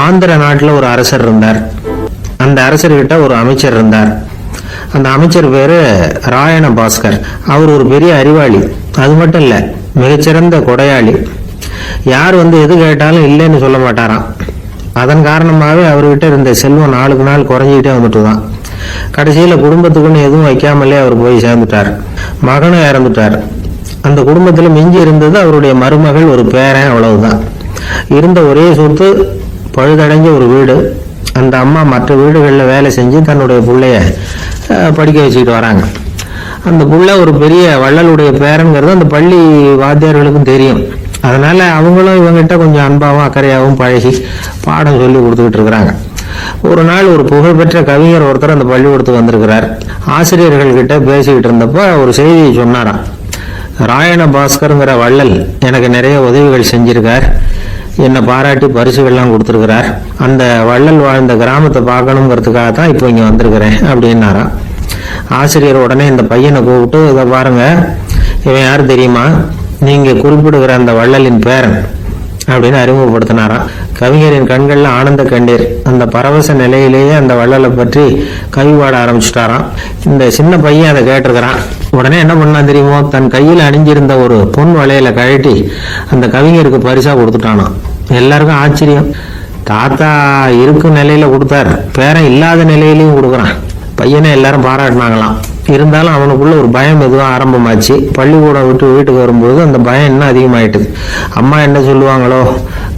ஆந்திர நாட்டில் ஒரு அரசர் இருந்தார். அந்த அரசர்கிட்ட ஒரு அமைச்சர் இருந்தார். அந்த அமைச்சர் பேரு ராயண பாஸ்கர். அவர் ஒரு பெரிய அறிவாளி. அது மட்டும் இல்ல, மிகச்சிறந்த கொடையாளி. யார் வந்து எது கேட்டாலும் இல்லைன்னு சொல்ல மாட்டாராம். அதன் காரணமாகவே அவர்கிட்ட இருந்த செல்வம் நாளுக்கு நாள் குறைஞ்சிக்கிட்டே வந்துட்டு தான். கடைசியில குடும்பத்துக்குன்னு எதுவும் வைக்காமலே அவர் போய் சேர்ந்துட்டார். மகனும் இறந்துட்டார். அந்த குடும்பத்துல மிஞ்சி இருந்தது அவருடைய மருமகள், ஒரு பேரன், அவ்வளவுதான். இருந்த ஒரே சொத்து பழுதடைஞ்ச ஒரு வீடு. அந்த அம்மா மற்ற வீடுகளில் வேலை செஞ்சு தன்னுடைய பிள்ளைய படிக்க வச்சுக்கிட்டு வராங்க. அந்த புள்ள ஒரு பெரிய வள்ளலுடைய பேரங்கிறது அந்த பள்ளி வாத்தியார்களுக்கும் தெரியும். அதனால அவங்களும் இவங்கிட்ட கொஞ்சம் அன்பாகவும் அக்கறையாகவும் பழகி பாடம் சொல்லி கொடுத்துக்கிட்டு இருக்கிறாங்க. ஒரு நாள் ஒரு புகழ்பெற்ற கவிஞர் ஒருத்தர் அந்த பள்ளிக்கூடத்துக்கு வந்திருக்கிறார். ஆசிரியர்கள் கிட்ட பேசிக்கிட்டு இருந்தப்ப ஒரு செய்தியை சொன்னாராம். ராயண பாஸ்கருங்கிற வள்ளல் எனக்கு நிறைய உதவிகள் செஞ்சிருக்கார், என்னை பாராட்டி பரிசுகள்லாம் கொடுத்துருக்கிறார். அந்த வள்ளல் வாழ்ந்த கிராமத்தை பார்க்கணுங்கிறதுக்காக தான் இப்போ இங்கே வந்திருக்கிறேன் அப்படின்னாராம். ஆசிரியர் உடனே இந்த பையனை கூப்பிட்டு, இதை பாருங்க, இவன் யாரு தெரியுமா, நீங்க குறிப்பிடுகிற அந்த வள்ளலின் பேரன் அப்படின்னு அறிமுகப்படுத்தினாராம். கவிஞரின் கண்கள்ல ஆனந்த கண்ணீர். அந்த பரவச நிலையிலேயே அந்த வள்ளலை பற்றி கவி பாட ஆரம்பிச்சுட்டாராம். இந்த சின்ன பையன் அதை கேட்டிருக்கிறான். உடனே என்ன பண்ணலாம் தெரியுமோ, தன் கையில் அணிஞ்சிருந்த ஒரு பொன் வளையல கழட்டி அந்த கவிஞருக்கு பரிசா கொடுத்துட்டானாம். எல்லாருக்கும் ஆச்சரியம். தாத்தா இருக்கும் நிலையில கொடுத்தார், பேரன் இல்லாத நிலையிலையும் கொடுக்குறான். பையனை எல்லாரும் பாராட்டினாங்களாம். இருந்தாலும் அவனுக்குள்ள ஒரு பயம் எதுவும் ஆரம்பமாச்சு. பள்ளிக்கூடம் விட்டு வீட்டுக்கு வரும்போது அந்த பயம் இன்னும் அதிகமாயிட்டுது. அம்மா என்ன சொல்லுவாங்களோ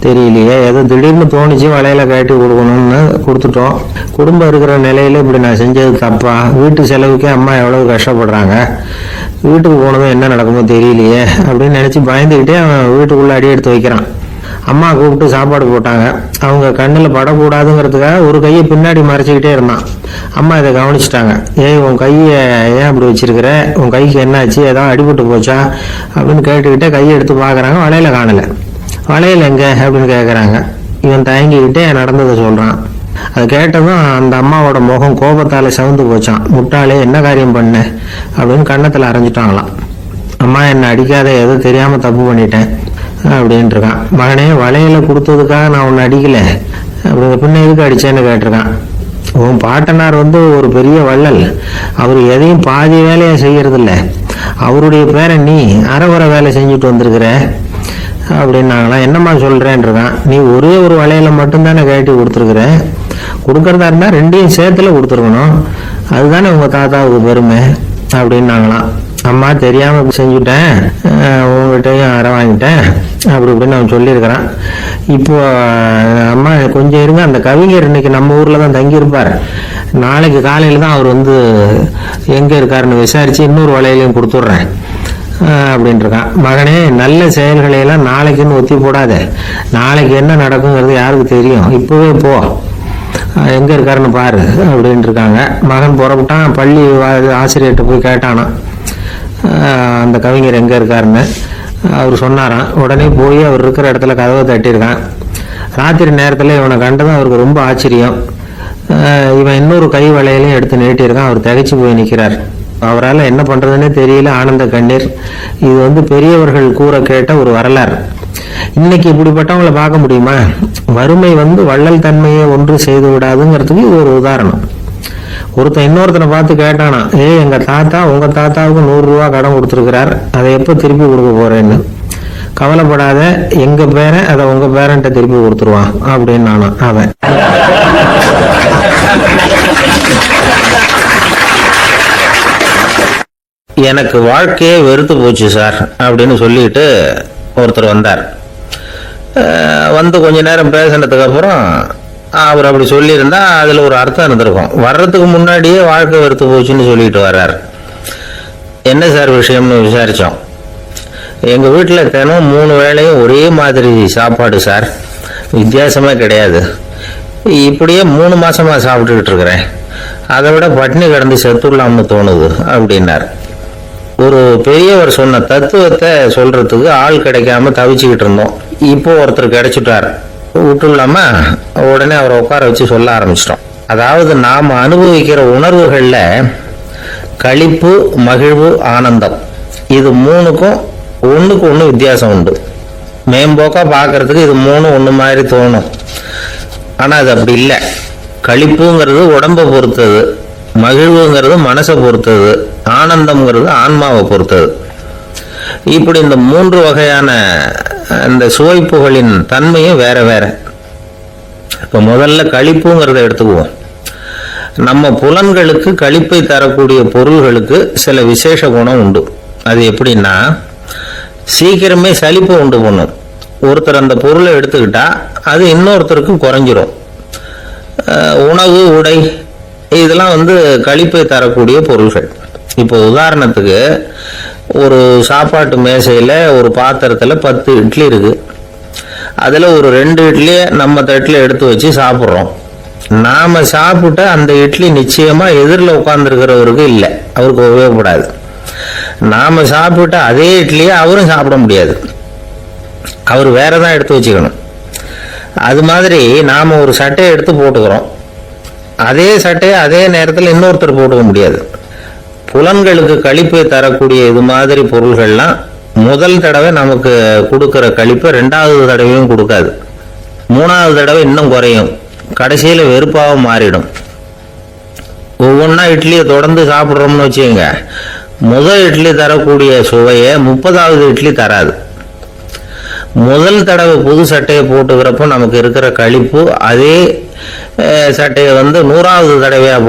தெரியலையே, ஏதோ திடீர்னு தோணிச்சு வளையல கட்டி கொடுக்கணும்னு கொடுத்துட்டோம். குடும்பம் இருக்கிற நிலையில இப்படி நான் செஞ்சது தப்பா, வீட்டு செலவுக்கே அம்மா எவ்வளவு கஷ்டப்படுறாங்க, வீட்டுக்கு போனதும் என்ன நடக்குமோ தெரியலையே அப்படின்னு நினைச்சு பயந்துக்கிட்டே அவன் வீட்டுக்குள்ள அடி எடுத்து வைக்கிறான். அம்மா கூப்பிட்டு சாப்பாடு போட்டாங்க. அவங்க கண்ணில் படக்கூடாதுங்கிறதுக்காக ஒரு கையை பின்னாடி மறைச்சிக்கிட்டே இருந்தான். அம்மா இதை கவனிச்சிட்டாங்க. ஏய், உன் கையை ஏன் அப்படி வச்சிருக்கிற, உன் கைக்கு என்னாச்சு, ஏதாவது அடிபட்டு போச்சா அப்படின்னு கேட்டுக்கிட்டே கையை எடுத்து பார்க்குறாங்க. வளையல காணலை. வளையல் எங்க அப்படின்னு கேட்குறாங்க. இவன் தயங்கிக்கிட்டே நடந்ததை சொல்கிறான். அதை கேட்டதும் அந்த அம்மாவோட முகம் கோபத்தால் சவுந்து போச்சான். முட்டாளே, என்ன காரியம் பண்ண அப்படின்னு கன்னத்தில் அரைஞ்சிட்டாங்களாம். அம்மா, என்னை அடிக்காத, ஏதோ தெரியாமல் தப்பு பண்ணிட்டேன் அப்படின்ட்டு இருக்கான். மகனே, வளையல கொடுத்ததுக்காக நான் உன்னை அடிக்கல, அப்படி பின்ன எதுக்கு அடிச்சேன்னு கேட்டிருக்கான். உன் பாட்டனார் வந்து ஒரு பெரிய வள்ளல், அவர் எதையும் பாதி வேலையை செய்யறதில்ல, அவருடைய பேரை நீ அரைவரை வேலை செஞ்சுட்டு வந்திருக்கிற அப்படின்னாங்களாம். என்னம்மா சொல்றேன் இருக்கான். நீ ஒரே ஒரு வளையல மட்டும்தானே கட்டி கொடுத்துருக்குற, கொடுக்கறதா இருந்தா ரெண்டையும் சேர்த்துல கொடுத்துருக்கணும், அதுதானே உங்க தாத்தாவுக்கு பெருமை அப்படின்னாங்களாம். அம்மா, தெரியாம செஞ்சுட்டேன், உங்ககிட்டையும் அரை வாங்கிட்டேன் அப்படி இப்படின்னு அவன் சொல்லியிருக்கிறான். இப்போ அம்மா கொஞ்சம் இருங்க, அந்த கவிஞர் இன்னைக்கு நம்ம ஊர்ல தான் தங்கியிருப்பார், நாளைக்கு காலையில தான் அவர் வந்து எங்க இருக்காருன்னு விசாரிச்சு இன்னொரு வளையலையும் கொடுத்துட்றேன் அப்படின்ட்டு இருக்கான். மகனே, நல்ல செயல்களை எல்லாம் நாளைக்குன்னு ஒத்தி போடாத, நாளைக்கு என்ன நடக்குங்கிறது யாருக்கு தெரியும், இப்பவே போ, எங்க இருக்காருன்னு பாரு அப்படின்ட்டு இருக்காங்க. மகன் புறப்பட்டான். பள்ளி ஆசிரியர்கிட்ட போய் கேட்டானா அந்த கவிஞர் எங்க இருக்காருன்னு. அவர் சொன்னாராம். உடனே போய் அவர் இருக்கிற இடத்துல கதவை தட்டியிருக்கான். ராத்திரி நேரத்தில் இவனை கண்டதும் அவருக்கு ரொம்ப ஆச்சரியம். இவன் இன்னொரு கை வளையலையும் எடுத்து நீட்டியிருக்கான். அவர் திகைச்சு போய் நிற்கிறார். அவரால் என்ன பண்றதுன்னே தெரியல. ஆனந்த கண்ணீர். இது வந்து பெரியவர்கள் கூற கேட்ட ஒரு வரலாறு. இன்னைக்கு இப்படிப்பட்டவங்களை பார்க்க முடியுமா? வறுமை வந்து வள்ளல் தன்மையை ஒன்று செய்து விடாதுங்கிறதுக்கு இது ஒரு உதாரணம். ஒருத்தன் இன்னொருத்தனை பார்த்து கேட்டானா, எங்க தாத்தா உங்க தாத்தாவுக்கு 100 ரூபா கடன் கொடுத்துருக்கிறார், அதை எப்போ திருப்பி கொடுக்க போறேன்னு. கவலைப்படாத, எங்க பேரன் அதை உங்க பேரன்ட்ட திருப்பி கொடுத்துருவான் அப்படின்னு நானா அவன். எனக்கு வாழ்க்கையே வெறுத்து போச்சு சார் அப்படின்னு சொல்லிட்டு ஒருத்தர் வந்தார். வந்து கொஞ்ச நேரம் பேசினதுக்கு அப்புறம் அவர் அப்படி சொல்லியிருந்தா அதுல ஒரு அர்த்தம் இருந்திருக்கும். வர்றதுக்கு முன்னாடியே வாழ்க்கை வெறுத்து போச்சுன்னு சொல்லிட்டு வர்றார். என்ன சார் விஷயம்னு விசாரிச்சோம். எங்க வீட்டுல தினம் 3 வேளையும் ஒரே மாதிரி சாப்பாடு சார், வித்தியாசமே கிடையாது. இப்படியே 3 மாசமா சாப்பிட்டுக்கிட்டு இருக்கிறேன், அதை விட பட்டினி கிடந்து செத்துடலாம்னு தோணுது அப்படின்னார். ஒரு பெரியவர் சொன்ன தத்துவத்தை சொல்றதுக்கு ஆள் கிடைக்காம தவிச்சுக்கிட்டு இருந்தோம். இப்போ ஒருத்தர் கிடைச்சிட்டார். விட்டுலாம உடனே அவரை உட்கார வச்சு சொல்ல ஆரம்பிச்சிட்டோம். அதாவது நாம அனுபவிக்கிற உணர்வுகள்ல களிப்பு, மகிழ்வு, ஆனந்தம், இது 3க்கும் ஒண்ணுக்கு ஒண்ணு வித்தியாசம் உண்டு. மேம்போக்கா பாக்குறதுக்கு இது 3 ஒண்ணு மாதிரி தோணும். ஆனா அது அப்படி இல்லை. களிப்புங்கிறது உடம்பை பொறுத்தது, மகிழ்வுங்கிறது மனசை பொறுத்தது, ஆனந்தம்ங்கிறது ஆன்மாவை பொறுத்தது. இப்படி இந்த 3 வகையான இந்த சுவைப்புகளின் தன்மையும் வேற வேற. இப்ப முதல்ல களிப்புங்கிறத எடுத்துக்குவோம். நம்ம புலன்களுக்கு களிப்பை தரக்கூடிய பொருள்களுக்கு சில விசேஷ குணம் உண்டு. அது எப்படின்னா, சீக்கிரமே சலிப்பை உண்டு பண்ணும். ஒருத்தர் அந்த பொருளை எடுத்துக்கிட்டா அது இன்னொருத்தருக்கு குறைஞ்சிரும். உணவு, உடை இதெல்லாம் களிப்பை தரக்கூடிய பொருள்கள். இப்போ உதாரணத்துக்கு, ஒரு சாப்பாட்டு மேசையில் ஒரு பாத்திரத்தில் 10 இட்லி இருக்கு. அதில் ஒரு 2 இட்லியை நம்ம தட்டில் எடுத்து வச்சு சாப்பிட்றோம். நாம் சாப்பிட்ட அந்த இட்லி நிச்சயமாக எதிரில் உட்காந்துருக்கிறவருக்கு இல்லை, அவருக்கு உபயோகப்படாது. நாம் சாப்பிட்ட அதே இட்லியை அவரும் சாப்பிட முடியாது, அவர் வேற தான் எடுத்து வச்சுக்கணும். அது மாதிரி நாம் ஒரு சட்டையை எடுத்து போட்டுக்கிறோம், அதே சட்டையை அதே நேரத்தில் இன்னொருத்தர் போட்டுக்க முடியாது. புலன்களுக்கு களிப்பை தரக்கூடிய இது மாதிரி பொருள்கள்லாம் முதல் தடவை நமக்கு கொடுக்குற களிப்பை 2வது தடவையும் கொடுக்காது, 3வது தடவை இன்னும் குறையும், கடைசியில் வெறுப்பாக மாறிடும். ஒவ்வொன்றா இட்லியை தொடர்ந்து சாப்பிட்றோம்னு வச்சுக்கோங்க, முதல் இட்லி தரக்கூடிய சுவையை 30வது இட்லி தராது. முதல் தடவை புது சட்டையை போட்டுக்கிறப்போ நமக்கு இருக்கிற களிப்பு அதே சட்டையை 100வது தடவையாக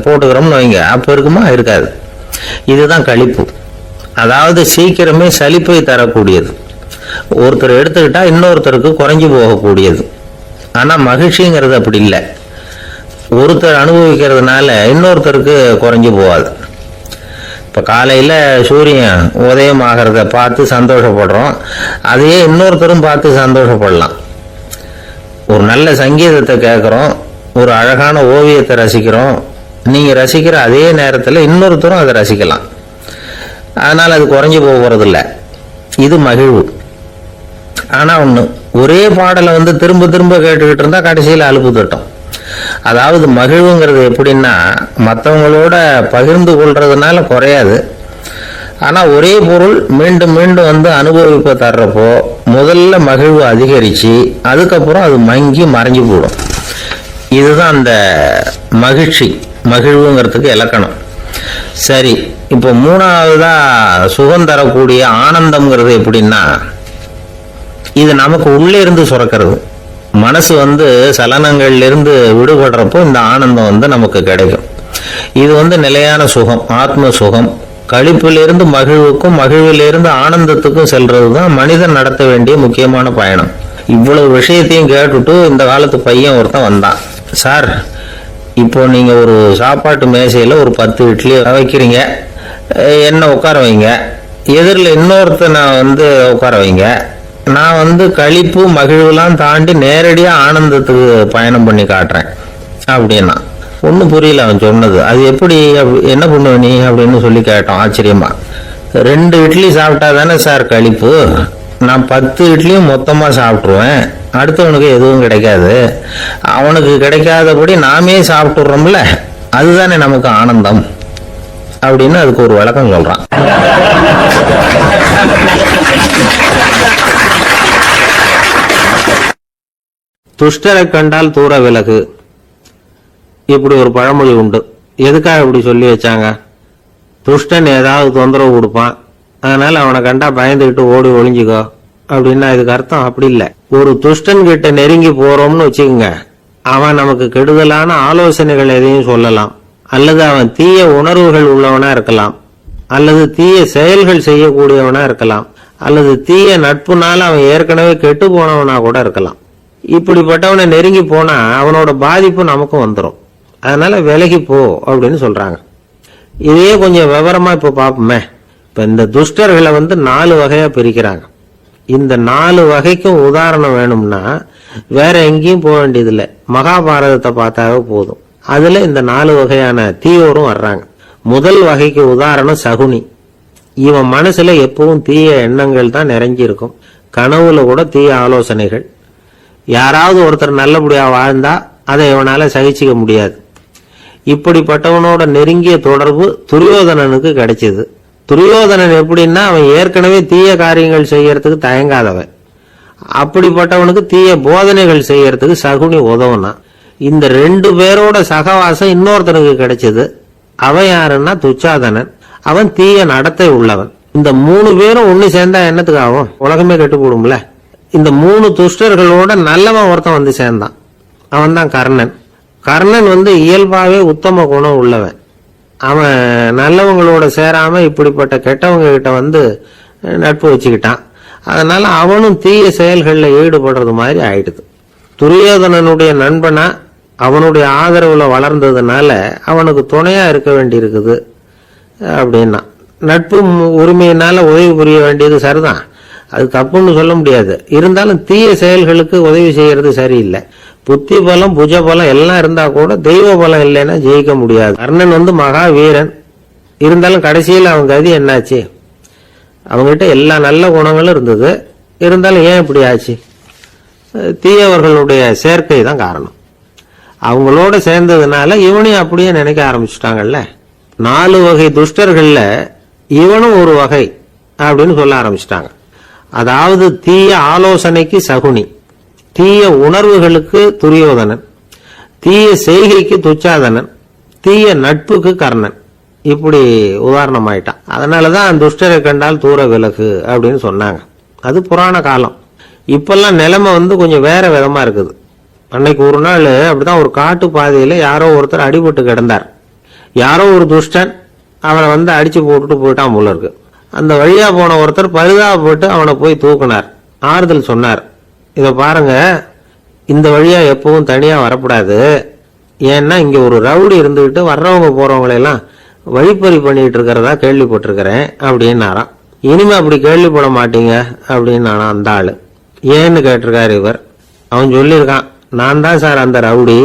போட்டுக்கிறோம்னு வைங்க, அப்போ இருக்குமா? இருக்காது. இதுதான் களிப்பு. அதாவது சீக்கிரமே சலிப்பை தரக்கூடியது. ஒருத்தர் எடுத்துக்கிட்டா இன்னொருத்தருக்கு குறைஞ்சி போகக்கூடியது. ஆனால் மகிழ்ச்சிங்கிறது அப்படி இல்லை. ஒருத்தர் அனுபவிக்கிறதுனால இன்னொருத்தருக்கு குறைஞ்சி போகாது. இப்போ காலையில் சூரியன் உதயம் ஆகிறத பார்த்து சந்தோஷப்படுறோம், அதையே இன்னொருத்தரும் பார்த்து சந்தோஷப்படலாம். ஒரு நல்ல சங்கீதத்தை கேட்குறோம், ஒரு அழகான ஓவியத்தை ரசிக்கிறோம், நீங்கள் ரசிக்கிற அதே நேரத்தில் இன்னொருத்தரும் அதை ரசிக்கலாம். அதனால் அது குறைஞ்சி போகிறதில்ல. இது மகிழ்வு. ஆனால் ஒன்று, ஒரே பாடலை திரும்ப திரும்ப கேட்டுக்கிட்டு இருந்தால் கடைசியில் அலுப்பு தட்டும். அதாவது மகிழ்வுங்கிறது எப்படின்னா, மற்றவங்களோட பகிர்ந்து கொள்றதுனால குறையாது. ஆனால் ஒரே பொருள் மீண்டும் மீண்டும் அனுபவிப்பை தர்றப்போ முதல்ல மகிழ்வு அதிகரித்து அதுக்கப்புறம் அது மங்கி மறைஞ்சு போடும். இதுதான் அந்த மகிழ்வுங்கிறதுக்கு இலக்கணம். சரி, இப்போ 3வதா சுகம் தரக்கூடிய ஆனந்தம்ங்கிறது எப்படின்னா, இது நமக்கு உள்ளே இருந்து சுரக்கிறது. மனசு சலனங்கள்லேருந்து விடுபடுறப்போ இந்த ஆனந்தம் நமக்கு கிடைக்கும். இது நிலையான சுகம், ஆத்ம சுகம். களிப்பிலிருந்து மகிழ்வுக்கும் மகிழ்விலிருந்து ஆனந்தத்துக்கும் செல்றது தான் மனிதன் நடத்த வேண்டிய முக்கியமான பயணம். இவ்வளவு விஷயத்தையும் கேட்டுட்டு இந்த காலத்து பையன் ஒருத்தன் வந்தான். சார், இப்போ நீங்கள் ஒரு சாப்பாட்டு மேசையில் ஒரு 10 இட்லி வைக்கிறீங்க, என்ன உட்கார வைங்க, எதிரில் இன்னொருத்தனை உட்கார வைங்க, நான் களிப்பு மகிழ்வுலாம் தாண்டி நேரடியாக ஆனந்தத்துக்கு பயணம் பண்ணி காட்டுறேன் அப்படின்னா. ஒன்றும் புரியல அவன் சொன்னது. அது எப்படி, என்ன பண்ணுவ நீ அப்படின்னு சொல்லி கேட்டோம் ஆச்சரியமா. 2 இட்லி சாப்பிட்டா தானே சார் களிப்பு, நான் 10 இட்லியும் மொத்தமாக சாப்பிட்ருவேன், அடுத்தவனுக்கு எதுவும் கிடைக்காது, அவனுக்கு கிடைக்காதபடி நாமே சாப்பிட்டுறோம்ல, அதுதானே நமக்கு ஆனந்தம் அப்படின்னு அதுக்கு ஒரு விளக்கம் சொல்றான். துஷ்டரை கண்டால் தூர விலகு, இப்படி ஒரு பழமொழி உண்டு. எதுக்காக இப்படி சொல்லி வச்சாங்க? துஷ்டன் ஏதாவது தொந்தரவு கொடுப்பான், அதனால அவனை கண்டா பயந்துகிட்டு ஓடி ஒளிஞ்சுக்கோ அப்படின்னா இதுக்கு அர்த்தம் அப்படி இல்லை. ஒரு துஷ்டன் கிட்ட நெருங்கி போறோம்னு வச்சுக்கோங்க, அவன் நமக்கு கெடுதலான ஆலோசனைகள் எதையும் சொல்லலாம், அல்லது அவன் தீய உணர்வுகள் உள்ளவனா இருக்கலாம், அல்லது தீய செயல்கள் செய்யக்கூடியவனா இருக்கலாம், அல்லது தீய நட்புனால அவன் ஏற்கனவே கெட்டு போனவனா கூட இருக்கலாம். இப்படிப்பட்டவனை நெருங்கி போனா அவனோட பாதிப்பு நமக்கும் வந்துடும். அதனால விலகி போ அப்படின்னு சொல்றாங்க. இதையே கொஞ்சம் விவரமா இப்ப பாப்போமே. இப்ப இந்த துஷ்டர்களை 4 வகையா பிரிக்கிறாங்க. இந்த 4 வகைக்கும் உதாரணம் வேணும்னா வேற எங்கேயும் போக வேண்டியதில்லை, மகாபாரதத்தை பார்த்தாவே போதும். அதுல இந்த 4 வகையான தீயோரும் வர்றாங்க. முதல் வகைக்கு உதாரணம் சகுனி. இவன் மனசுல எப்பவும் தீய எண்ணங்கள் தான் நிறைஞ்சிருக்கும், கனவுல கூட தீய ஆலோசனைகள். யாராவது ஒருத்தர் நல்லபடியா வாழ்ந்தா அதை இவனால சகிச்சிக்க முடியாது. இப்படிப்பட்டவனோட நெருங்கிய தொடர்பு துரியோதனனுக்கு கிடைச்சது. துரியோதனன் எப்படின்னா, அவன் ஏற்கனவே தீய காரியங்கள் செய்யறதுக்கு தயங்காதவன். அப்படிப்பட்டவனுக்கு தீய போதனைகள் செய்யறதுக்கு சகுனி உதவுனா. இந்த 2 பேரோட சகவாசம் இன்னொருத்தனுக்கு கிடைச்சது. அவன் யாருன்னா துச்சாதனன். அவன் தீய நடத்தை உள்ளவன். இந்த 3 பேரும் ஒண்ணு சேர்ந்தா என்னத்துக்கு ஆகும்? உலகமே கெட்டு போடும்ல. இந்த 3 துஷ்டர்களோட நல்லவன் ஒருத்தன் வந்து சேர்ந்தான். அவன் தான் கர்ணன். கர்ணன் இயல்பாவே உத்தம குணம் உள்ளவன். அவன் நல்லவங்களோட சேராம இப்படிப்பட்ட கெட்டவங்க கிட்ட நட்பு வச்சுக்கிட்டான். அதனால அவனும் தீய செயல்களில் ஈடுபடுறது மாதிரி ஆயிடுது. துரியோதனனுடைய நண்பனா அவனுடைய ஆதரவுல வளர்ந்ததுனால அவனுக்கு துணையா இருக்க வேண்டி இருக்குது அப்படின்னா. நட்பு உரிமையினால உதவி புரிய வேண்டியது சரிதான், அது தப்புன்னு சொல்ல முடியாது. இருந்தாலும் தீய செயல்களுக்கு உதவி செய்யறது சரியில்லை. புத்தி பலம் புஜ பலம் எல்லாம் இருந்தா கூட தெய்வ பலம் இல்லைன்னா ஜெயிக்க முடியாது. கர்ணன் மகா வீரன். இருந்தாலும் கடைசியில் அவன் கதி என்னாச்சு? அவங்ககிட்ட எல்லா நல்ல குணங்களும் இருந்தது. இருந்தாலும் ஏன் இப்படி ஆச்சு? தீயவர்களுடைய சேர்க்கை தான் காரணம். அவங்களோட சேர்ந்ததுனால இவனையும் அப்படியே நினைக்க ஆரம்பிச்சுட்டாங்கல்ல. 4 வகை துஷ்டர்கள்ல இவனும் ஒரு வகை அப்படின்னு சொல்ல ஆரம்பிச்சிட்டாங்க. அதாவது தீய ஆலோசனைக்கு சகுனி, தீய உணர்வுகளுக்கு துரியோதனன், தீய செய்கைக்கு துச்சாதனன், தீய நட்புக்கு கர்ணன். இப்படி உதாரணமாயிட்டான். அதனாலதான் துஷ்டரை கண்டால் தூர விலகு அப்படின்னு சொன்னாங்க. அது புராண காலம். இப்பெல்லாம் நிலைமை கொஞ்சம் வேற விதமா இருக்குது. அன்னைக்கு ஒரு நாள் அப்படிதான் ஒரு காட்டு பாதையில யாரோ ஒருத்தர் அடிபட்டு கிடந்தார். யாரோ ஒரு துஷ்டன் அவனை அடிச்சு போட்டுட்டு போயிட்டான் போல இருக்கு. அந்த வழியா போன ஒருத்தர் பரிதாபப்பட்டு அவனை போய் தூக்குனார், ஆறுதல் சொன்னார். இத பாருங்க, இந்த வழியா எப்பவும் தனியா வரக்கூடாது. ஏன்னா இங்க ஒரு ரவுடி இருந்துகிட்டு வர்றவங்க போறவங்களெல்லாம் வழிப்பறி பண்ணிட்டு இருக்கிறதா கேள்விப்பட்டிருக்கிறேன் அப்படின்னாராம். இனிமே அப்படி கேள்விப்பட மாட்டீங்க அப்படின்னு அந்த ஆளு. ஏன்னு கேட்டிருக்காரு இவர். அவன் சொல்லியிருக்கான், நான் தான் சார் அந்த ரவுடி.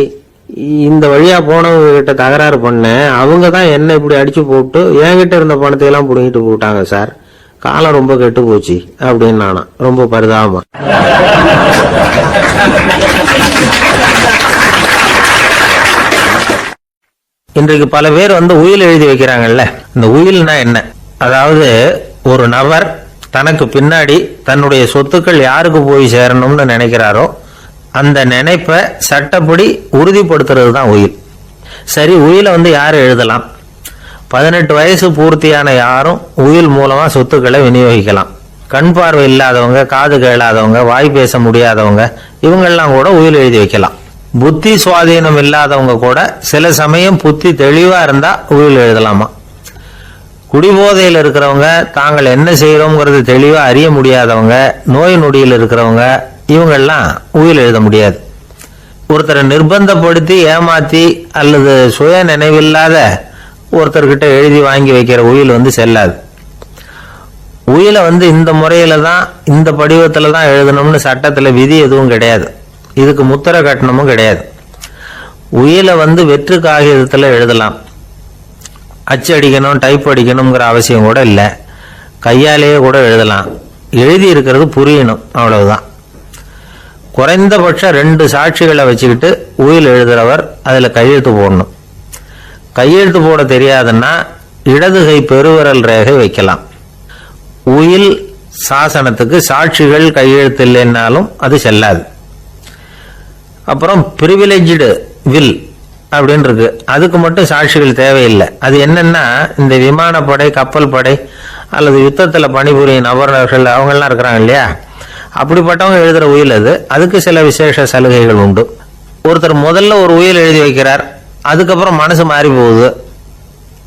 இந்த வழியா போனவங்க கிட்ட தகராறு பண்ணேன். அவங்க தான் என்ன இப்படி அடிச்சு போட்டு என்கிட்ட இருந்த பணத்தை எல்லாம் புடுங்கிட்டு போட்டாங்க சார். காலம் ரொம்ப கெட்டு போச்சு அப்படின்னு நானா ரொம்ப பரிதாபமா. இன்றைக்கு பல பேர் உயில் எழுதி வைக்கிறாங்கல்ல. இந்த உயில்னா என்ன? அதாவது ஒரு நபர் தனக்கு பின்னாடி தன்னுடைய சொத்துக்கள் யாருக்கு போய் சேரணும்னு நினைக்கிறாரோ அந்த நினைப்பை சட்டப்படி உறுதிப்படுத்துறது தான் உயில். சரி, உயிலை யாரு எழுதலாம்? 18 வயசு பூர்த்தியான யாரும் உயில் மூலமா சொத்துக்களை விநியோகிக்கலாம். கண் பார்வை இல்லாதவங்க, காது கேளாதவங்க, வாய் பேச முடியாதவங்க, இவங்கெல்லாம் கூட உயில் எழுதி வைக்கலாம். புத்தி சுவாதீனம் இல்லாதவங்க கூட சில சமயம் புத்தி தெளிவா இருந்தா உயில் எழுதலாமா. குடிபோதையில் இருக்கிறவங்க, தாங்கள் என்ன செய்யறோங்கிறது தெளிவா அறிய முடியாதவங்க, நோய் நொடியில் இருக்கிறவங்க, இவங்கெல்லாம் உயில் எழுத முடியாது. ஒருத்தரை நிர்பந்தப்படுத்தி ஏமாத்தி அல்லது சுய நினைவில்லாத ஒருத்தர்கிட்ட எழுதி வாங்கி வைக்கிற உயில் செல்லாது. உயிலை இந்த முறையில தான், இந்த படிவத்துல தான் எழுதணும்னு சட்டத்துல விதி எதுவும் கிடையாது. இதுக்கு முத்திர கட்டணமும் கிடையாது. உயிலை வெற்று காகிதத்துல எழுதலாம். அச்சு அடிக்கணும், டைப் அடிக்கணுங்கிற அவசியம் கூட இல்லை. கையாலேயே கூட எழுதலாம். எழுதி இருக்கிறது புரியணும், அவ்வளவுதான். குறைந்தபட்சம் 2 சாட்சிகளை வச்சுக்கிட்டு உயில் எழுதுறவர் அதுல கையெழுத்து போடணும். கையெழுத்து போட தெரியாதுன்னா இடது கை பெருவிரல் ரேகை வைக்கலாம். உயில் சாசனத்துக்கு சாட்சிகள் கையெழுத்து இல்லைன்னாலும் அது செல்லாது. அப்புறம் பிரிவிலேஜ்டு வில் அப்படின்னு இருக்கு. அதுக்கு மட்டும் சாட்சிகள் தேவையில்லை. அது என்னன்னா, இந்த விமானப்படை, கப்பல் படை அல்லது யுத்தத்துல பணிபுரியும் நபர்கள் அவங்கெல்லாம் இருக்கிறாங்க இல்லையா, அப்படிப்பட்டவங்க எழுதுற உயில் அது. அதுக்கு சில விசேஷ சலுகைகள் உண்டு. ஒருத்தர் முதல்ல ஒரு உயில் எழுதி வைக்கிறார், அதுக்கப்புறம் மனசு மாறி போகுது,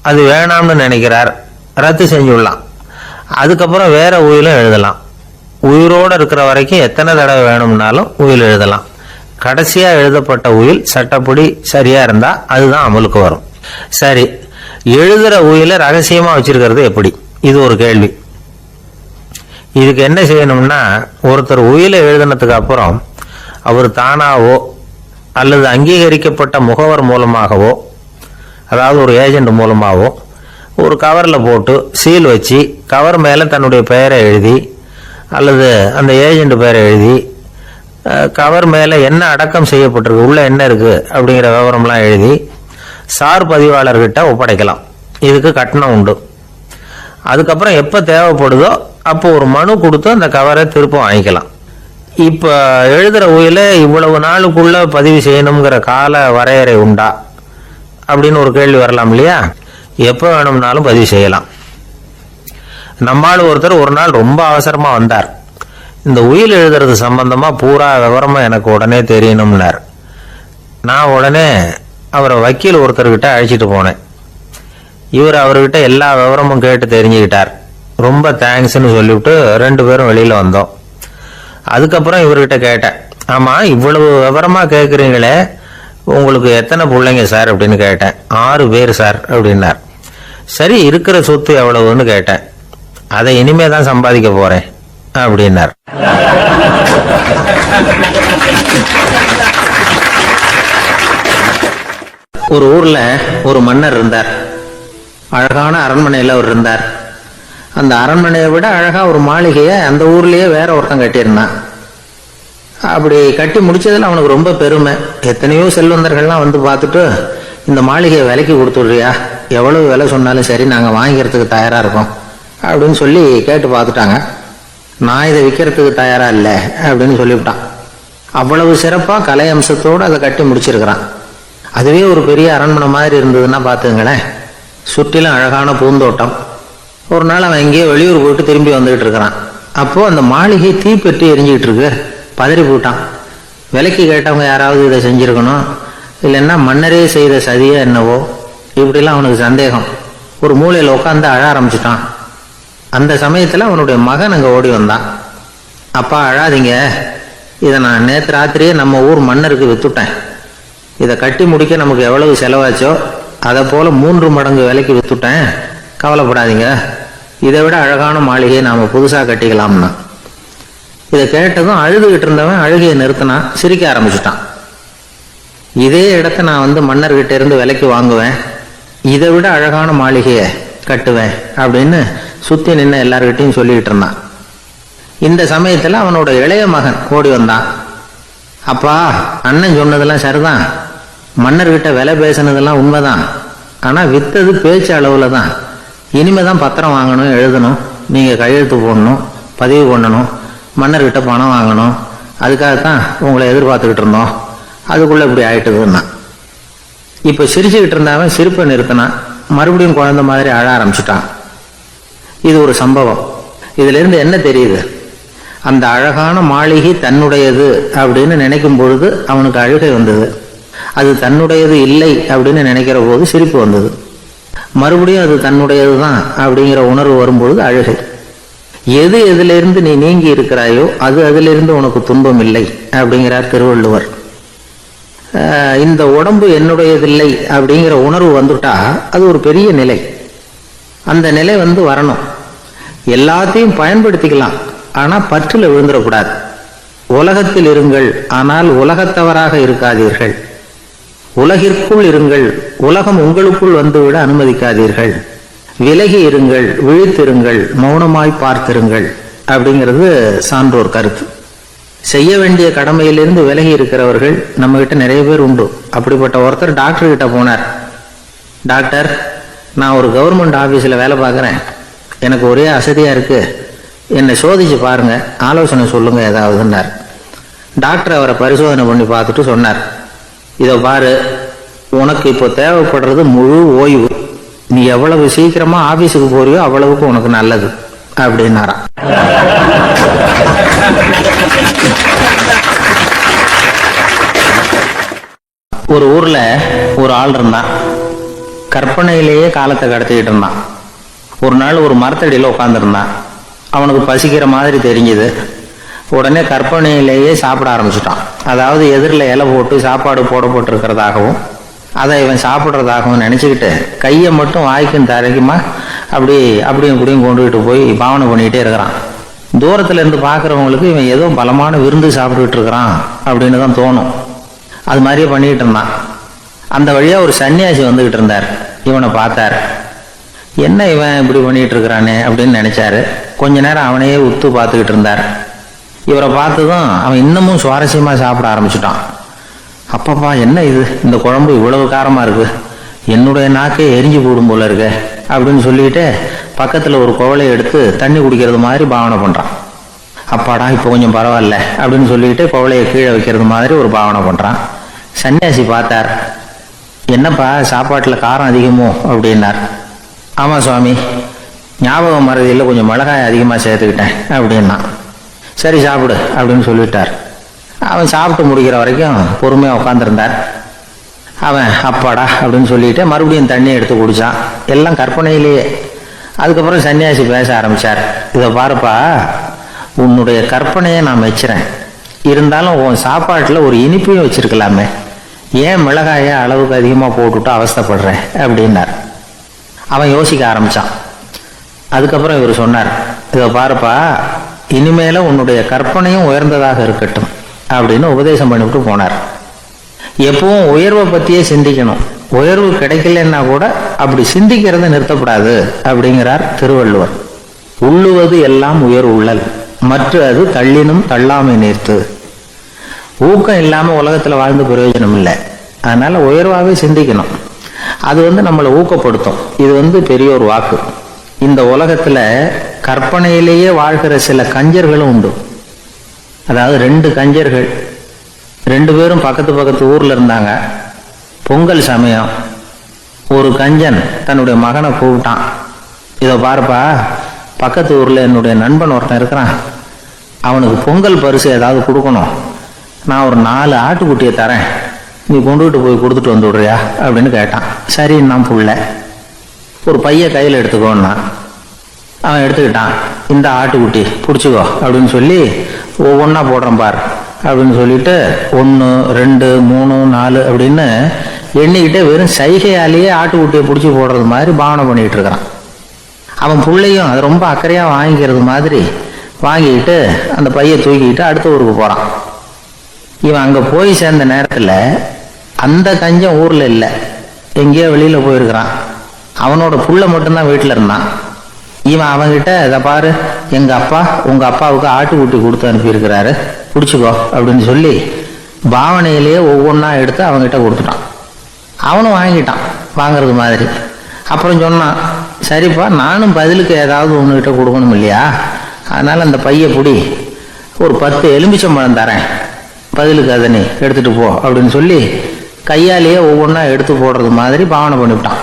அது வேணாம்னு நினைக்கிறார், ரத்து செஞ்சுடலாம். அதுக்கப்புறம் வேற உயிலும் எழுதலாம். உயிரோடு இருக்கிற வரைக்கும் எத்தனை தடவை வேணும்னாலும் உயில் எழுதலாம். கடைசியா எழுதப்பட்ட உயில் சட்டப்படி சரியா இருந்தா அதுதான் அமலுக்கு வரும். சரி, எழுதுற உயில ரகசியமா வச்சிருக்கிறது எப்படி? இது ஒரு கேள்வி. இதுக்கு என்ன செய்யணும்னா, ஒருத்தர் உயிலை எழுதினதுக்கு அப்புறம் அவர் தானாவோ அல்லது அங்கீகரிக்கப்பட்ட முகவர் மூலமாகவோ, அதாவது ஒரு ஏஜென்ட் மூலமாகவோ ஒரு கவர்ல போட்டு சீல் வச்சு கவர் மேல தன்னுடைய பெயரை எழுதி அல்லது அந்த ஏஜென்ட் பெயரை எழுதி கவர் மேல என்ன அடக்கம் செய்யப்பட்டிருக்கு, உள்ள என்ன இருக்கு அப்படிங்கிற விவரம்லாம் எழுதி சார் பதிவாளர்கிட்ட ஒப்படைக்கலாம். இதுக்கு கட்டணம் உண்டு. அதுக்கப்புறம் எப்ப தேவைப்படுதோ அப்போ ஒரு மனு கொடுத்து அந்த கவரை திருப்ப வாங்கிக்கலாம். இப்ப எழுதுற உயில இவ்வளவு நாளுக்குள்ள பதிவு செய்யணுங்கிற கால வரையறை உண்டா அப்படின்னு ஒரு கேள்வி வரலாம் இல்லையா? எப்போ வேணும்னாலும் பதிவு செய்யலாம். நம்மால் ஒருத்தர் ஒரு நாள் ரொம்ப அவசரமா வந்தார். இந்த உயில் எழுதுறது சம்பந்தமா பூரா விவரமா எனக்கு உடனே தெரியணும்னார். நான் உடனே அவரை வக்கீல் ஒருத்தர்கிட்ட அழைச்சிட்டு போனேன். இவர் அவர்கிட்ட எல்லா விவரமும் கேட்டு தெரிஞ்சுக்கிட்டார். ரொம்ப தேங்க்ஸ்ன்னு சொல்லிவிட்டு 2 பேரும் வெளியில வந்தோம். அதுக்கப்புறம் இவர்கிட்ட கேட்டேன், ஆமா இவ்வளவு விவரமா கேட்குறீங்களே, உங்களுக்கு எத்தனை பிள்ளைங்க சார் அப்படின்னு கேட்டேன். 6 பேர் சார் அப்படின்னார். சரி, இருக்கிற சொத்து எவ்வளவுன்னு கேட்டேன். அதை இனிமே தான் சம்பாதிக்க போறேன் அப்படின்னார். ஒரு ஊர்ல ஒரு மன்னர் இருந்தார். அழகான அரண்மனையில் அவர் இருந்தார். அந்த அரண்மனையை விட அழகா ஒரு மாளிகையை அந்த ஊர்லயே வேற ஒருத்தன் கட்டியிருந்தான். அப்படி கட்டி முடிச்சதுல அவனுக்கு ரொம்ப பெருமை. எத்தனையோ செல்வந்தர்கள்லாம் வந்து பார்த்துட்டு, இந்த மாளிகையை விலைக்கு கொடுத்துடுறியா, எவ்வளவு விலை சொன்னாலும் சரி நாங்கள் வாங்கிக்கிறதுக்கு தயாரா இருக்கோம் அப்படின்னு சொல்லி கேட்டு பார்த்துட்டாங்க. நான் இதை விற்கிறதுக்கு தயாரா இல்லை அப்படின்னு சொல்லிவிட்டான். அவ்வளவு சிறப்பா கலை அம்சத்தோடு அதை கட்டி முடிச்சிருக்கிறான். அதுவே ஒரு பெரிய அரண்மனை மாதிரி இருந்ததுன்னா பார்த்துங்களேன். சுற்றிலும் அழகான பூந்தோட்டம். ஒரு நாள் அவன் எங்கேயோ வெளியூர் போயிட்டு திரும்பி வந்துகிட்டு இருக்கிறான். அப்போ அந்த மாளிகை தீப்பெட்டி எரிஞ்சுக்கிட்டு இருக்கு. பதறி போட்டான். விலைக்கு கேட்டவங்க யாராவது இதை செஞ்சிருக்கணும், இல்லைன்னா மன்னரே செய்த சதியா என்னவோ, இப்படிலாம் அவனுக்கு சந்தேகம். ஒரு மூலையில் உட்காந்து அழ ஆரம்பிச்சுட்டான். அந்த சமயத்தில் அவனுடைய மகன் அங்கே ஓடி வந்தான். அப்பா அழாதீங்க, இதை நான் நேற்று ராத்திரியே நம்ம ஊர் மன்னருக்கு வித்துட்டேன். இதை கட்டி முடிக்க நமக்கு எவ்வளவு செலவாச்சோ அதை போல 3 மடங்கு விலைக்கு வித்துட்டேன், கவலைப்படாதீங்க. இதை விட அழகான மாளிகையை நாம புதுசாக கட்டிக்கலாம்னா. இதை கேட்டதும் அழுதுகிட்டு இருந்தவன் அழுகையை நிறுத்தினான், சிரிக்க ஆரம்பிச்சுட்டான். இதே இடத்த நான் வந்து மன்னர்கிட்ட இருந்து விலைக்கு வாங்குவேன், இதை விட அழகான மாளிகையை கட்டுவேன் அப்படின்னு சுத்தி நின்று எல்லார்கிட்டையும் சொல்லிக்கிட்டு இருந்தான். இந்த சமயத்துல அவனோட இளைய மகன் ஓடி வந்தான். அப்பா, அண்ணன் சொன்னதெல்லாம் சரிதான், மன்னர்கிட்ட விலை பேசினதெல்லாம் உண்மைதான், ஆனா வித்தது பேச்சு அளவுல தான். இனிமேதான் பத்திரம் வாங்கணும், எழுதணும், நீங்க கையெழுத்து போடணும், பதிவு பண்ணணும், மன்னர்கிட்ட பணம் வாங்கணும். அதுக்காகத்தான் உங்களை எதிர்பார்த்துக்கிட்டு இருந்தோம். அதுக்குள்ள இப்படி ஆயிட்டுதுன்னா. இப்ப சிரிச்சுக்கிட்டு இருந்தாவன் சிரிப்பை நிறுத்தினான். மறுபடியும் குழந்தை மாதிரி அழ ஆரம்பிச்சுட்டான். இது ஒரு சம்பவம். இதுல இருந்து என்ன தெரியுது? அந்த அழகான மாளிகை தன்னுடையது அப்படின்னு நினைக்கும் பொழுது அவனுக்கு அழுகை வந்தது. அது தன்னுடையது இல்லை அப்படின்னு நினைக்கிற போது சிரிப்பு வந்தது. மறுபடியும் அது தன்னுடையது தான் அப்படிங்கிற உணர்வு வரும்பொழுது அழுகை. எது எதிலிருந்து நீ நீங்கி இருக்கிறாயோ அது அதிலிருந்து உனக்கு துன்பம் இல்லை அப்படிங்கிறார் திருவள்ளுவர். இந்த உடம்பு என்னுடையதில்லை அப்படிங்கிற உணர்வு வந்துட்டா அது ஒரு பெரிய நிலை. அந்த நிலை வரணும். எல்லாத்தையும் பயன்படுத்திக்கலாம், ஆனா பற்றுல விழுந்துடக்கூடாது. உலகத்தில் இருங்கள், ஆனால் உலகத்தவராக இருக்காதீர்கள். உலகிற்குள் இருங்கள், உலகம் உங்களுக்குள் வந்துவிட அனுமதிக்காதீர்கள். விலகி இருங்கள், விழித்திருங்கள், மௌனமாய் பார்த்திருங்கள் அப்படிங்கிறது சான்றோர் கருத்து. செய்ய வேண்டிய கடமையிலிருந்து விலகி இருக்கிறவர்கள் நம்ம கிட்ட நிறைய பேர் உண்டு. அப்படிப்பட்ட ஒருத்தர் டாக்டர் கிட்ட போனார். டாக்டர், நான் ஒரு கவர்மெண்ட் ஆபீஸ்ல வேலை பார்க்குறேன், எனக்கு ஒரே அசதியா இருக்கு, என்னை சோதிச்சு பாருங்க, ஆலோசனை சொல்லுங்க ஏதாவதுன்னார். டாக்டர் அவரை பரிசோதனை பண்ணி பார்த்துட்டு சொன்னார், இதை பாரு, உனக்கு இப்போ தேவைப்படுறது முழு ஓய்வு. நீ எவ்வளவு சீக்கிரமா ஆபீஸுக்கு போறியோ அவ்வளவுக்கு உனக்கு நல்லது அப்படின்னாராம். ஒரு ஊர்ல ஒரு ஆள் இருந்தான். கற்பனையிலேயே காலத்தை கடத்திக்கிட்டு இருந்தான். ஒரு நாள் ஒரு மரத்தடியில உட்காந்துருந்தான். அவனுக்கு பசிக்கிற மாதிரி தெரிஞ்சது. உடனே கற்பனையிலேயே சாப்பிட ஆரம்பிச்சுட்டான். அதாவது எதிரில் இலை போட்டு சாப்பாடு போடப்பட்டிருக்கிறதாகவும் அதை இவன் சாப்பிட்றதாகவும் நினச்சிக்கிட்டு கையை மட்டும் வாய்க்கும் தரைக்குமா அப்படியும் கூடியும் கொண்டுகிட்டு போய் பாவனை பண்ணிக்கிட்டே இருக்கிறான். தூரத்துல இருந்து பார்க்குறவங்களுக்கு இவன் ஏதோ பலமான விருந்து சாப்பிட்டுக்கிட்டு இருக்கிறான் அப்படின்னு தான் தோணும். அது மாதிரியே பண்ணிக்கிட்டு இருந்தான். அந்த வழியா ஒரு சன்னியாசி வந்துகிட்டு இருந்தார். இவனை பார்த்தார். என்ன இவன் இப்படி பண்ணிட்டு இருக்கிறானே அப்படின்னு நினைச்சாரு. கொஞ்ச நேரம் அவனையே உத்து பார்த்துக்கிட்டு இருந்தார். இவரை பார்த்ததும் அவன் இன்னமும் சுவாரஸ்யமா சாப்பிட ஆரம்பிச்சுட்டான். அப்பப்பா, என்ன இது, இந்த குழம்பு இவ்வளவு காரமா இருக்கு, என்னுடைய நாக்கே எரிஞ்சு போடும் போல இருக்கு அப்படின்னு சொல்லிட்டு பக்கத்துல ஒரு குவளையை எடுத்து தண்ணி குடிக்கிறது மாதிரி பாவனை பண்றான். அப்பாடா இப்போ கொஞ்சம் பரவாயில்ல அப்படின்னு சொல்லிட்டு குவளையை கீழே வைக்கிறது மாதிரி ஒரு பாவனை பண்ணுறான். சன்னியாசி பார்த்தார். என்னப்பா சாப்பாட்டில் காரம் அதிகமோ அப்படின்னார். ஆமாம் சுவாமி, ஞாபகம் மறதியில் கொஞ்சம் மிளகாய் அதிகமாக சேர்த்துக்கிட்டேன் அப்படின்னா. சரி சாப்பிடு அப்படின்னு சொல்லிட்டார். அவன் சாப்பிட்டு முடிக்கிற வரைக்கும் பொறுமையாக உட்காந்துருந்தார். அவன் அப்பாடா அப்படின்னு சொல்லிட்டு மறுபடியும் தண்ணி எடுத்து குடித்தான். எல்லாம் கற்பனையிலேயே. அதுக்கப்புறம் சன்னியாசி பேச ஆரம்பித்தார். இதை பாருப்பா, உன்னுடைய கற்பனையை நான் மெச்சுறேன். இருந்தாலும் உன் சாப்பாட்டில் ஒரு இனிப்பையும் வச்சிருக்கலாமே, ஏன் மிளகாயை அளவுக்கு அதிகமாக போட்டுவிட்டு அவஸ்தைப்படுறேன் அப்படின்னார். அவன் யோசிக்க ஆரம்பித்தான். அதுக்கப்புறம் இவர் சொன்னார், இதை பாருப்பா, இனிமேல உன்னுடைய கற்பனையும் உயர்ந்ததாக இருக்கட்டும் அப்படின்னு உபதேசம் பண்ணிவிட்டு போனார். எப்பவும் உயர்வை பற்றியே சிந்திக்கணும். உயர்வு கிடைக்கலன்னா கூட அப்படி சிந்திக்கிறத நிறுத்தப்படாது அப்படிங்கிறார் திருவள்ளுவர். உள்ளுவது எல்லாம் உயர் உள்ளல், மற்ற அது தள்ளினும் தள்ளாமை நேர்த்து. ஊக்கம் இல்லாமல் உலகத்தில் வாழ்ந்து பிரயோஜனம் இல்லை. அதனால உயர்வாகவே சிந்திக்கணும். அது நம்மளை ஊக்கப்படுத்தும். இது பெரிய ஒரு வாக்கு. இந்த உலகத்துல கற்பனையிலேயே வாழ்கிற சில கஞ்சர்களும் உண்டு. அதாவது 2 கஞ்சர்கள், 2 பேரும் பக்கத்து ஊர்ல இருந்தாங்க. பொங்கல் சமயம் ஒரு கஞ்சன் தன்னுடைய மகனை கூப்பிட்டான். இதை பாருப்பா, பக்கத்து ஊர்ல என்னுடைய நண்பன் ஒருத்தன் இருக்கிறான், அவனுக்கு பொங்கல் பரிசு ஏதாவது கொடுக்கணும். நான் ஒரு 4 ஆட்டுக்குட்டியை தரேன், நீ கொண்டுகிட்டு போய் கொடுத்துட்டு வந்து விடுறியா அப்படின்னு கேட்டான். சரி, நான் புள்ள ஒரு பைய கையில் எடுத்துக்கோன்னா. அவன் எடுத்துக்கிட்டான். இந்த ஆட்டுக்குட்டி பிடிச்சிக்கோ அப்படின்னு சொல்லி ஒவ்வொன்றா போடுறேன் பார் அப்படின்னு சொல்லிட்டு 1 2 3 4 அப்படின்னு எண்ணிக்கிட்டே வெறும் சைகையாலேயே ஆட்டுக்குட்டியை பிடிச்சி போடுறது மாதிரி பாவனை பண்ணிக்கிட்டு இருக்கிறான். அவன் பிள்ளையும் அதை ரொம்ப அக்கறையாக வாங்கிக்கிறது மாதிரி வாங்கிக்கிட்டு அந்த பையை தூக்கிக்கிட்டு அடுத்த ஊருக்கு போகிறான். இவன் அங்கே போய் சேர்ந்த நேரத்தில் அந்த கஞ்சம் ஊரில் இல்லை, எங்கேயோ வெளியில் போயிருக்கிறான். அவனோட புள்ள மட்டும்தான் வீட்டில் இருந்தான். இவன் அவன்கிட்ட, இதை பாரு, எங்கள் அப்பா உங்கள் அப்பாவுக்கு ஆட்டுக்குட்டி கொடுத்து அனுப்பியிருக்கிறாரு, பிடிச்சிக்கோ அப்படின்னு சொல்லி பாவனையிலேயே ஒவ்வொன்றா எடுத்து அவங்ககிட்ட கொடுத்துட்டான். அவனும் வாங்கிட்டான் வாங்கிறது மாதிரி. அப்புறம் சொன்னான், சரிப்பா, நானும் பதிலுக்கு ஏதாவது ஒன்றுகிட்ட கொடுக்கணும் இல்லையா, அதனால் அந்த பைய பிடி, ஒரு 10 எலுமிச்சம்பழம் தரேன், பதிலுக்கு அதை நீ எடுத்துகிட்டு போ அப்படின்னு சொல்லி கையாலேயே ஒவ்வொன்றா எடுத்து போடுறது மாதிரி பாவனை பண்ணிவிட்டான்.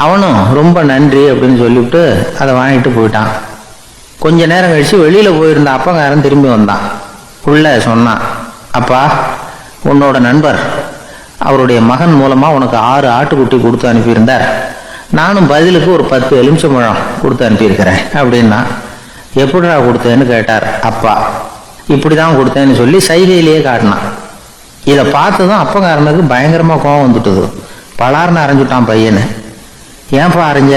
அவனும் ரொம்ப நன்றி அப்படின்னு சொல்லிவிட்டு அதை வாங்கிட்டு போயிட்டான். கொஞ்ச நேரம் கழிச்சு வெளியில் போயிருந்த அப்பங்காரன் திரும்பி வந்தான். உள்ள சொன்னான், அப்பா, உன்னோட நண்பர் அவருடைய மகன் மூலமாக உனக்கு 6 ஆட்டுக்குட்டி கொடுத்து அனுப்பியிருந்தார், நானும் பதிலுக்கு ஒரு 10 எலுமிச்சம்பழம் கொடுத்து அனுப்பியிருக்கிறேன் அப்படின்னா. எப்படிடா கொடுத்தேன்னு கேட்டார் அப்பா. இப்படி தான் கொடுத்தேன்னு சொல்லி சைகையிலேயே காட்டினான். இதை பார்த்துதான் அப்பங்காரனுக்கு பயங்கரமாக கோபம் வந்துட்டுது. பலார்னு அரைஞ்சுட்டான் பையனு. ஏன்பா அரைஞ்ச?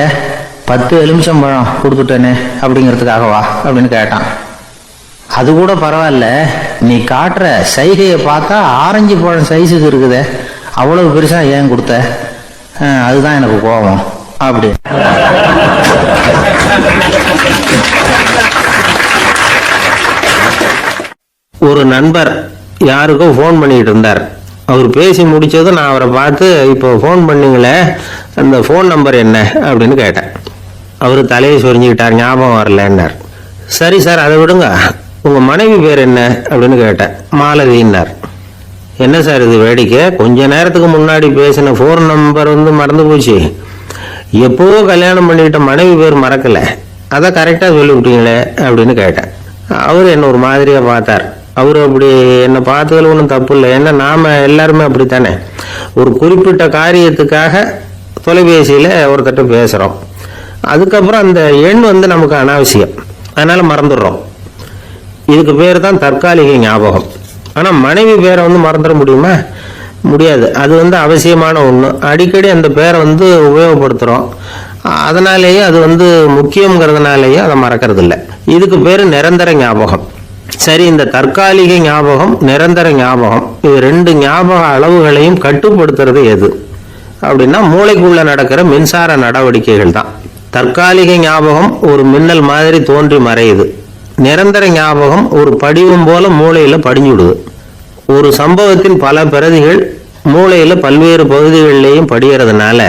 10 எலுமிச்சம்பழம் கொடுத்துட்டேனே அப்படிங்கிறதுக்காகவா அப்படின்னு கேட்டான். அது கூட பரவாயில்ல, நீ காட்டுற சைகையை பார்த்தா ஆரஞ்சு பழம் சைஸுக்கு இருக்குதே, அவ்வளவு பெருசா ஏன் கொடுத்த? அதுதான் எனக்கு கோபம் அப்படி. ஒரு நண்பர் யாருக்கும் ஃபோன் பண்ணிட்டு இருந்தார். அவர் பேசி முடிச்சதும் நான் அவரை பார்த்து, இப்போ ஃபோன் பண்ணீங்களே, அந்த ஃபோன் நம்பர் என்ன அப்படின்னு கேட்டேன். அவர் தலையை சொரிஞ்சுக்கிட்டார், ஞாபகம் வரலன்னார். சரி சார், அதை விடுங்க, உங்கள் மனைவி பேர் என்ன அப்படின்னு கேட்டேன். மாலதின்னார். என்ன சார் இது வேடிக்கை, கொஞ்ச நேரத்துக்கு முன்னாடி பேசின ஃபோன் நம்பர் மறந்து போச்சு, எப்போவோ கல்யாணம் பண்ணிக்கிட்ட மனைவி பேர் மறக்கலை, அதை கரெக்டாக சொல்லிவிட்டீங்களே அப்படின்னு கேட்டேன். அவர் என்ன ஒரு மாதிரியாக பார்த்தார். அவர் அப்படி என்னை பார்த்ததில் ஒன்றும் தப்பு இல்லை, ஏன்னா நாம் எல்லாருமே அப்படித்தானே, ஒரு குறிப்பிட்ட காரியத்துக்காக தொலைபேசியில் ஒருத்தட்ட பேசுகிறோம், அதுக்கப்புறம் அந்த எண் நமக்கு அனாவசியம், அதனால் மறந்துடுறோம். இதுக்கு பேர் தான் தற்காலிக ஞாபகம். ஆனால் மனைவி பேரை மறந்துட முடியுமா? முடியாது. அது அவசியமான ஒன்று. அடிக்கடி அந்த பேரை உபயோகப்படுத்துகிறோம், அதனாலேயே அது முக்கியங்கிறதுனாலேயே அதை மறக்கிறது இல்லை. இதுக்கு பேர் நிரந்தர ஞாபகம். சரி, இந்த தற்காலிக ஞாபகம், நிரந்தர ஞாபகம், இது 2 ஞாபக அளவுகளையும் கட்டுப்படுத்துறது எது அப்படின்னா மூளைக்குள்ள நடக்கிற மின்சார நடவடிக்கைகள் தான். தற்காலிக ஞாபகம் ஒரு மின்னல் மாதிரி தோன்றி மறையுது. நிரந்தர ஞாபகம் ஒரு படிவம் போல மூளையில படிஞ்சுடுது. ஒரு சம்பவத்தின் பல பிரதிகள் மூளையில பல்வேறு பகுதிகளிலேயும் படிகிறதுனால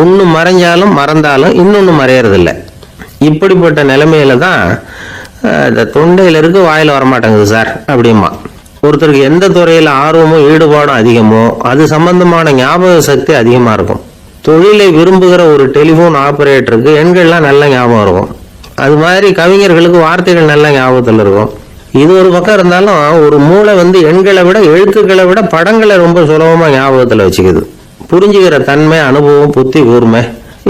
ஒன்று மறைஞ்சாலும் மறந்தாலும் இன்னொன்று மறையறதில்லை. இப்படிப்பட்ட நிலைமையில தான் இந்த தொண்டையில் இருக்கு வாயில் வரமாட்டேங்குது சார் அப்படிமா. ஒருத்தருக்கு எந்த துறையில் ஆர்வமும் ஈடுபாடும் அதிகமோ அது சம்பந்தமான ஞாபக சக்தி அதிகமாக இருக்கும். தொழிலை விரும்புகிற ஒரு டெலிஃபோன் ஆபரேட்டருக்கு எண்கள்லாம் நல்ல ஞாபகம் இருக்கும். அது மாதிரி கவிஞர்களுக்கு வார்த்தைகள் நல்ல ஞாபகத்தில் இருக்கும். இது ஒரு பக்கம் இருந்தாலும் ஒரு மூளை எண்களை விட எழுத்துக்களை விட படங்களை ரொம்ப சுலபமாக ஞாபகத்தில் வச்சுக்குது. புரிஞ்சுக்கிற தன்மை, அனுபவம், புத்தி கூர்மை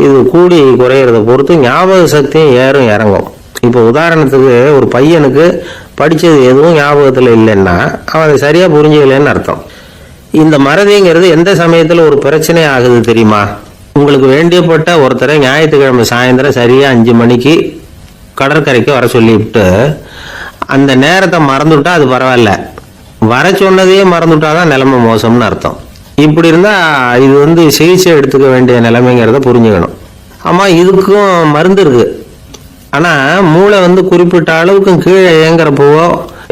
இது கூடி குறையிறத பொறுத்து ஞாபக சக்தியும் ஏறும் இறங்கும். இப்போ உதாரணத்துக்கு ஒரு பையனுக்கு படித்தது எதுவும் ஞாபகத்தில் இல்லைன்னா அவன் அதை சரியாக புரிஞ்சுக்கலன்னு அர்த்தம். இந்த மறதிங்கிறது எந்த சமயத்தில் ஒரு பிரச்சனை ஆகுது தெரியுமா? உங்களுக்கு வேண்டியப்பட்ட ஒருத்தரை ஞாயிற்றுக்கிழமை சாயந்தரம் சரியாக 5 மணிக்கு கடற்கரைக்கு வர சொல்லிவிட்டு அந்த நேரத்தை மறந்துவிட்டா அது பரவாயில்ல, வர சொன்னதையே மறந்துவிட்டாதான் நிலைமை மோசம்னு அர்த்தம். இப்படி இருந்தால் இது சிகிச்சை எடுத்துக்க வேண்டிய நிலைமைங்கிறத புரிஞ்சுக்கணும். ஆமாம், இதுக்கும் மருந்து இருக்கு. ஆனால் மூளை குறிப்பிட்ட அளவுக்கு கீழே இயங்குறப்போவோ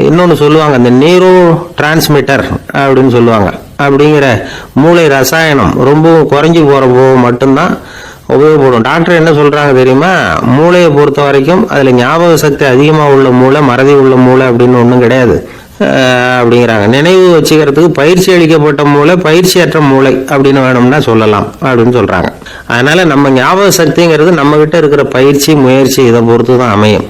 இன்னொன்று சொல்லுவாங்க, இந்த நியூரோ டிரான்ஸ்மிட்டர் அப்படின்னு சொல்லுவாங்க. அப்படிங்கிற மூளை ரசாயனம் ரொம்பவும் குறைஞ்சி போகிறப்போ மட்டும்தான் உபயோகப்படும். டாக்டர் என்ன சொல்கிறாங்க தெரியுமா? மூளையை பொறுத்த வரைக்கும் அதில் ஞாபக சக்தி அதிகமாக உள்ள மூளை, மறதி உள்ள மூளை அப்படின்னு ஒன்றும் கிடையாது அப்படிங்கிறாங்க. நினைவு வச்சுக்கிறதுக்கு பயிற்சி அளிக்கப்பட்ட மூளை, பயிற்சியற்ற மூளை அப்படின்னு வேணும்னா சொல்லலாம் அப்படின்னு சொல்கிறாங்க. அதனால் நம்ம ஞாபக சக்திங்கிறது நம்மகிட்ட இருக்கிற பயிற்சி, முயற்சி இதை பொறுத்து தான் அமையும்.